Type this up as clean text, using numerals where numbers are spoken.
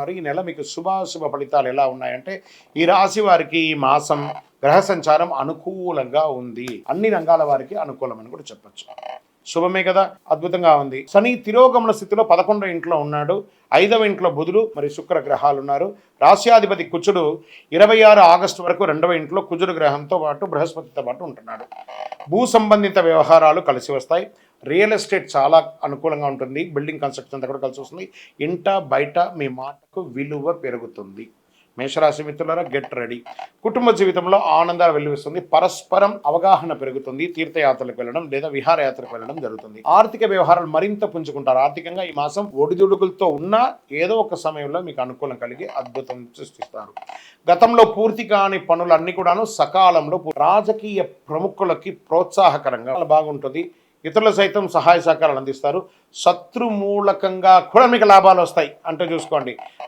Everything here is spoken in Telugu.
ఈ నెల మీకు శుభాశుభ ఫలితాలు ఎలా ఉన్నాయంటే, ఈ రాశి వారికి ఈ మాసం గ్రహ సంచారం అనుకూలంగా ఉంది. అన్ని రంగాల వారికి అనుకూలమని కూడా చెప్పచ్చు. శుభమే కదా, అద్భుతంగా ఉంది. శని తిరోగమన స్థితిలో 11వ ఇంట్లో ఉన్నాడు. 5వ ఇంట్లో బుధుడు మరి శుక్ర గ్రహాలు ఉన్నారు. రాశ్యాధిపతి కుజుడు 26 ఆగస్టు వరకు 2వ ఇంట్లో కుజుడు గ్రహంతో పాటు బృహస్పతితో పాటు ఉంటున్నాడు. భూ సంబంధిత వ్యవహారాలు కలిసి వస్తాయి. రియల్ ఎస్టేట్ చాలా అనుకూలంగా ఉంటుంది. బిల్డింగ్ కన్స్ట్రక్షన్ అంతా కూడా కలిసి వస్తుంది. ఇంట బయట మీ మాటకు విలువ పెరుగుతుంది. మేషరాశి మిత్రులారా, గెట్ రెడీ. కుటుంబ జీవితంలో ఆనందాలు వెల్లువిస్తుంది. పరస్పరం అవగాహన పెరుగుతుంది. తీర్థయాత్రలకు వెళ్ళడం లేదా విహారయాత్రకు వెళ్ళడం జరుగుతుంది. ఆర్థిక వ్యవహారాలు మరింత పుంజుకుంటారు. ఆర్థికంగా ఈ మాసం ఒడిదుడుకులతో ఉన్నా ఏదో ఒక సమయంలో మీకు అనుకూలం కలిగి అద్భుతం సృష్టిస్తారు. గతంలో పూర్తి కాని పనులన్నీ కూడాను సకాలంలో రాజకీయ ప్రముఖులకి ప్రోత్సాహకరంగా బాగుంటుంది. ఇతరులు సైతం సహాయ సహకారాలు అందిస్తారు. శత్రుమూలకంగా కూడా మీకు లాభాలు వస్తాయి అంటే చూసుకోండి.